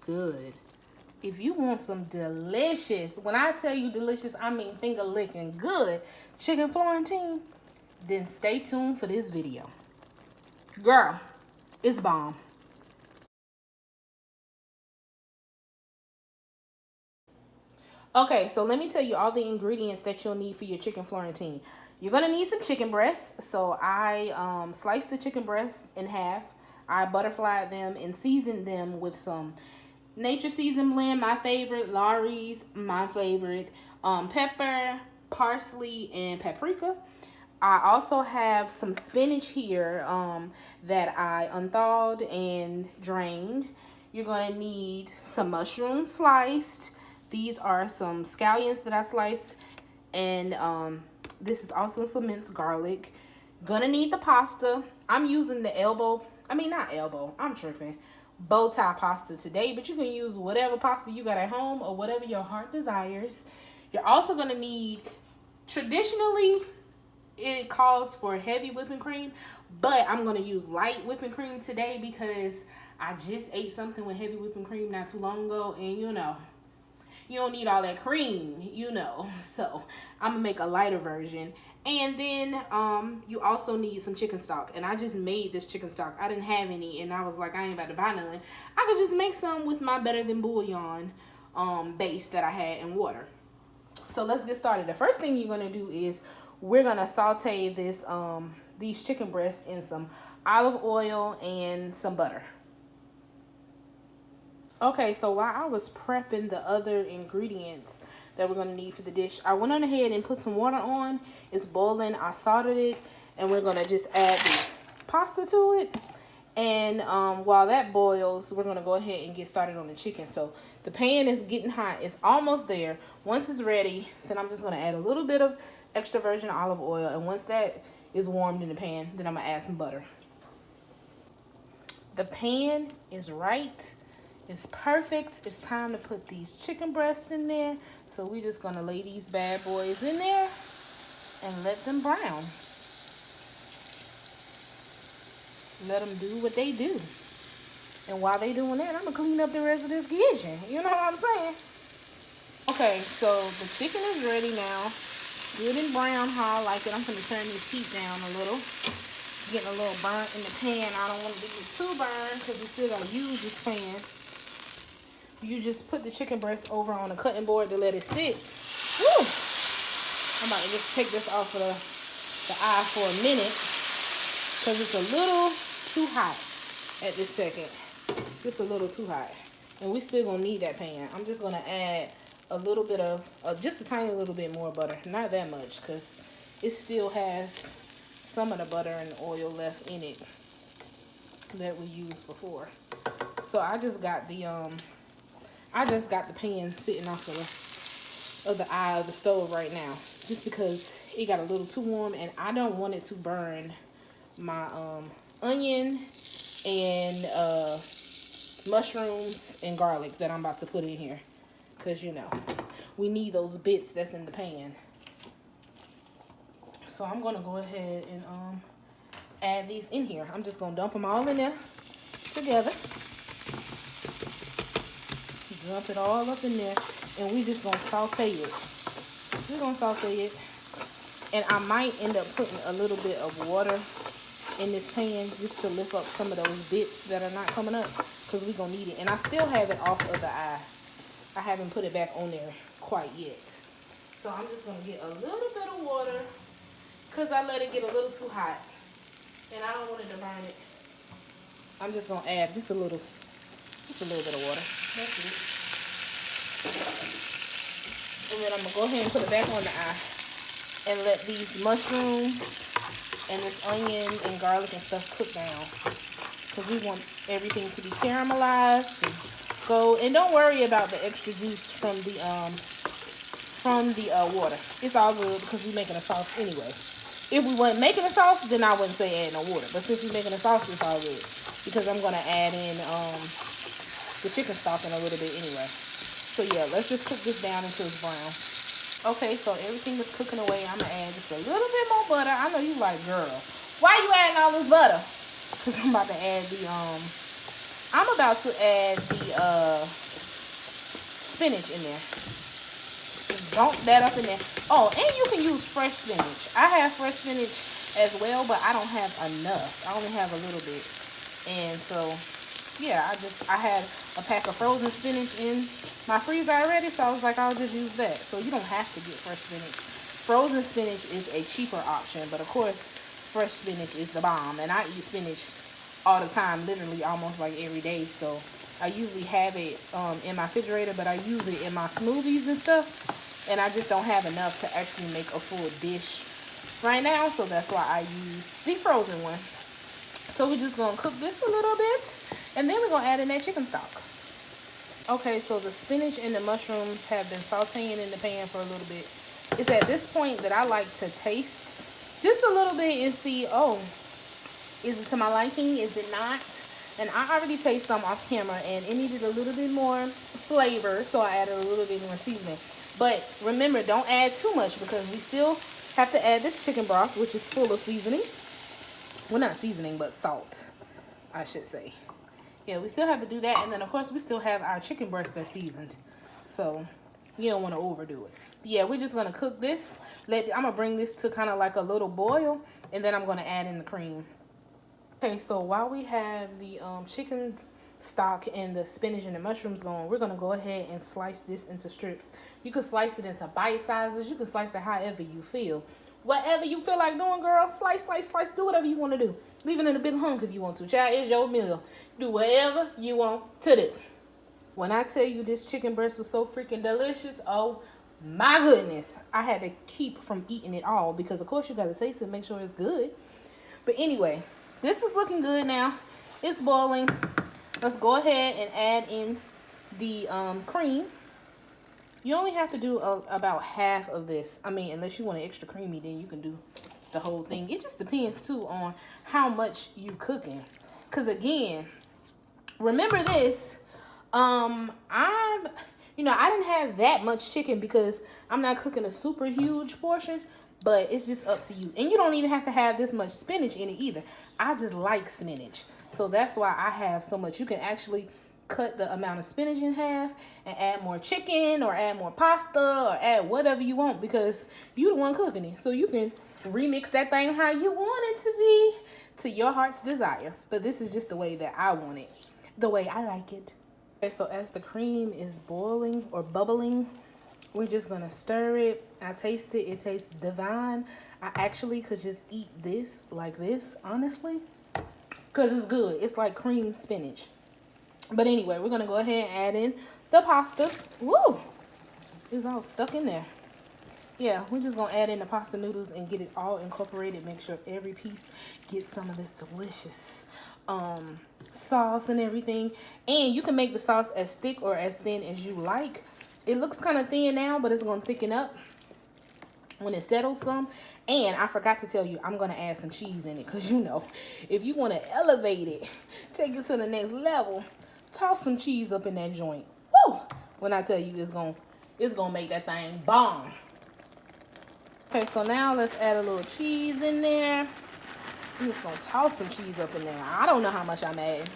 Good. If you want some delicious, when I tell you delicious, I mean finger licking good chicken Florentine, then stay tuned for this video. Girl, it's bomb. Okay, so let me tell you all the ingredients that you'll need for your chicken Florentine. You're gonna need some chicken breasts. So I sliced the chicken breasts in half. I butterflied them and seasoned them with some Nature Season Blend, my favorite, Lawry's, my favorite, pepper, parsley, and paprika. I also have some spinach here that I unthawed and drained. You're gonna need some mushrooms sliced. These are some scallions that I sliced, and this is also some minced garlic. Gonna need the pasta. I'm using the I'm tripping. Bow tie pasta today, but you can use whatever pasta you got at home or whatever your heart desires. You're also gonna need, traditionally, it calls for heavy whipping cream, but I'm gonna use light whipping cream today because I just ate something with heavy whipping cream not too long ago, and you don't need all that cream, so I'm gonna make a lighter version. And then you also need some chicken stock, and I just made this chicken stock. I didn't have any, and I was like, I ain't about to buy none. I could just make some with my Better Than Bouillon base that I had in water. So let's get started. The first thing you're gonna do is we're gonna saute this these chicken breasts in some olive oil and some butter. Okay, so while I was prepping the other ingredients that we're going to need for the dish, I went on ahead and put some water on. It's boiling. I salted it, and we're going to just add the pasta to it. And while that boils, we're going to go ahead and get started on the chicken. So the pan is getting hot. It's almost there. Once it's ready, then I'm just going to add a little bit of extra virgin olive oil. And once that is warmed in the pan, then I'm going to add some butter. The pan is right. It's perfect. It's time to put these chicken breasts in there. So we're just going to lay these bad boys in there and let them brown. Let them do what they do. And while they doing that, I'm going to clean up the rest of this kitchen. You know what I'm saying? Okay, so the chicken is ready now. Good and brown how I like it. I'm going to turn this heat down a little. Getting a little burnt in the pan. I don't want it to get too burned because we're still going to use this pan. You just put the chicken breast over on a cutting board to let it sit. Woo! I'm about to just take this off of the eye for a minute because it's a little too hot at this second. Just a little too hot. And we still going to need that pan. I'm just going to add a little bit of, just a tiny little bit more butter. Not that much because it still has some of the butter and oil left in it that we used before. So I just got the pan sitting off of the eye of the stove right now, just because it got a little too warm, and I don't want it to burn my onion and mushrooms and garlic that I'm about to put in here, because we need those bits that's in the pan. So I'm gonna go ahead and add these in here. I'm just gonna dump them all in there together. Dump it all up in there, and we just gonna saute it. We're gonna saute it, and I might end up putting a little bit of water in this pan just to lift up some of those bits that are not coming up, because we're gonna need it. And I still have it off of the eye. I haven't put it back on there quite yet. So I'm just gonna get a little bit of water, because I let it get a little too hot, and I don't want it to burn it. I'm just gonna add just a little bit of water. That's it. And then I'm going to go ahead and put it back on the eye and let these mushrooms and this onion and garlic and stuff cook down, because we want everything to be caramelized and go. And don't worry about the extra juice from the water. It's all good because we're making a sauce anyway. If we weren't making a sauce, then I wouldn't say add no water. But since we're making a sauce, it's all good, because I'm going to add in the chicken stock in a little bit anyway. So yeah, let's just cook this down until it's brown. Okay, so everything is cooking away. I'm going to add just a little bit more butter. I know you like, girl, why you adding all this butter? Because I'm about to add I'm about to add the spinach in there. Just dump that up in there. Oh, and you can use fresh spinach. I have fresh spinach as well, but I don't have enough. I only have a little bit. And so, yeah, I had a pack of frozen spinach in my freezer already, so I was like, I'll just use that. So you don't have to get fresh spinach. Frozen spinach is a cheaper option, but of course, fresh spinach is the bomb. And I eat spinach all the time, literally almost like every day. So I usually have it in my refrigerator, but I use it in my smoothies and stuff. And I just don't have enough to actually make a full dish right now, so that's why I use the frozen one. So we're just gonna cook this a little bit, and then we're gonna add in that chicken stock. Okay, so the spinach and the mushrooms have been sauteing in the pan for a little bit. It's at this point that I like to taste just a little bit and see, oh, is it to my liking? Is it not? And I already tasted some off camera, and it needed a little bit more flavor, so I added a little bit more seasoning. But remember, don't add too much, because we still have to add this chicken broth, which is full of seasoning. Well, not seasoning, but salt, I should say. Yeah, we still have to do that. And then, of course, we still have our chicken breast that's seasoned. So, you don't want to overdo it. Yeah, we're just going to cook this. I'm going to bring this to kind of like a little boil. And then I'm going to add in the cream. Okay, so while we have the chicken stock and the spinach and the mushrooms going, we're going to go ahead and slice this into strips. You can slice it into bite sizes. You can slice it however you feel. Whatever you feel like doing, girl, slice, slice, slice. Do whatever you want to do. Leave it in a big hunk if you want to. Child, it's your meal. Do whatever you want to do. When I tell you this chicken breast was so freaking delicious, oh my goodness. I had to keep from eating it all because, of course, you got to taste it and make sure it's good. But anyway, this is looking good now. It's boiling. Let's go ahead and add in the cream. You only have to do about half of this. I mean, unless you want it extra creamy, then you can do the whole thing. It just depends, too, on how much you cooking. Because, again, remember this. I didn't have that much chicken because I'm not cooking a super huge portion. But it's just up to you. And you don't even have to have this much spinach in it either. I just like spinach. So that's why I have so much. You can actually cut the amount of spinach in half and add more chicken or add more pasta or add whatever you want because you're the one cooking it. So you can remix that thing how you want it to be to your heart's desire. But this is just the way that I want it, the way I like it. Okay, so as the cream is boiling or bubbling, we're just gonna stir it. I taste it. It tastes divine. I actually could just eat this like this, honestly, because it's good. It's like cream spinach. But anyway, we're going to go ahead and add in the pastas. Woo! It's all stuck in there. Yeah, we're just going to add in the pasta noodles and get it all incorporated. Make sure every piece gets some of this delicious sauce and everything. And you can make the sauce as thick or as thin as you like. It looks kind of thin now, but it's going to thicken up when it settles some. And I forgot to tell you, I'm going to add some cheese in it. Because, if you want to elevate it, take it to the next level, toss some cheese up in that joint. Woo! When I tell you it's gonna make that thing bomb. Okay, so now let's add a little cheese in there. I'm just gonna toss some cheese up in there. I don't know how much I'm adding.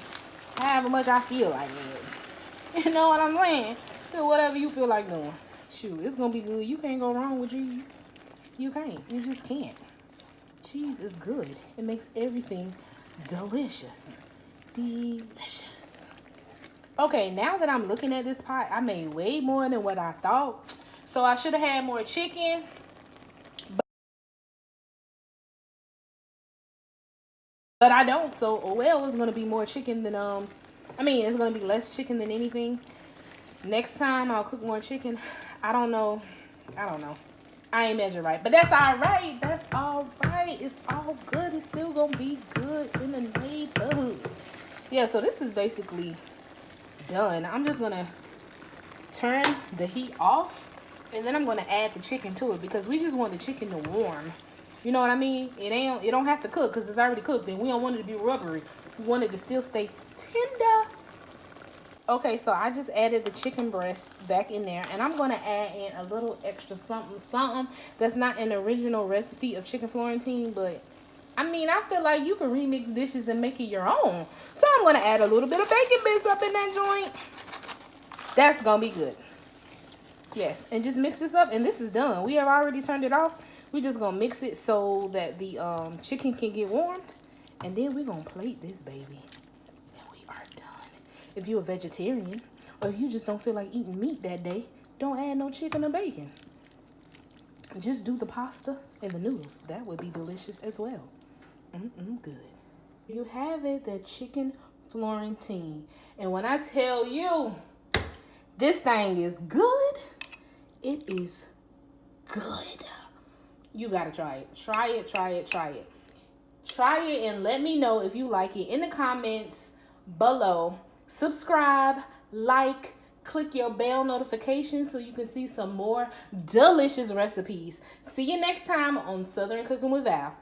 However much I feel like adding. You know what I'm saying? Do whatever you feel like doing. Shoot, it's gonna be good. You can't go wrong with cheese. You can't. You just can't. Cheese is good. It makes everything delicious. Delicious. Okay, now that I'm looking at this pot, I made way more than what I thought. So I should have had more chicken. But I don't. So, oh well, it's going to be more chicken than, it's going to be less chicken than anything. Next time, I'll cook more chicken. I don't know. I ain't measured right. But that's all right. That's all right. It's all good. It's still going to be good in the neighborhood. Yeah, so this is basically done. I'm just gonna turn the heat off and then I'm gonna add the chicken to it because we just want the chicken to warm. You know what I mean? It don't have to cook because it's already cooked and we don't want it to be rubbery. We want it to still stay tender. Okay, so I just added the chicken breast back in there and I'm gonna add in a little extra something that's not an original recipe of Chicken Florentine, but I mean, I feel like you can remix dishes and make it your own. So I'm gonna add a little bit of bacon bits up in that joint. That's gonna be good. Yes, and just mix this up, and this is done. We have already turned it off. We're just gonna mix it so that the chicken can get warmed, and then we're gonna plate this baby, and we are done. If you're a vegetarian, or if you just don't feel like eating meat that day, don't add no chicken or bacon. Just do the pasta and the noodles. That would be delicious as well. Good. You have it, the chicken Florentine. And when I tell you this thing is good, it is good. You gotta try it. Try it, try it, try it. Try it and let me know if you like it in the comments below. Subscribe, like, click your bell notification so you can see some more delicious recipes. See you next time on Southern Cooking with Val.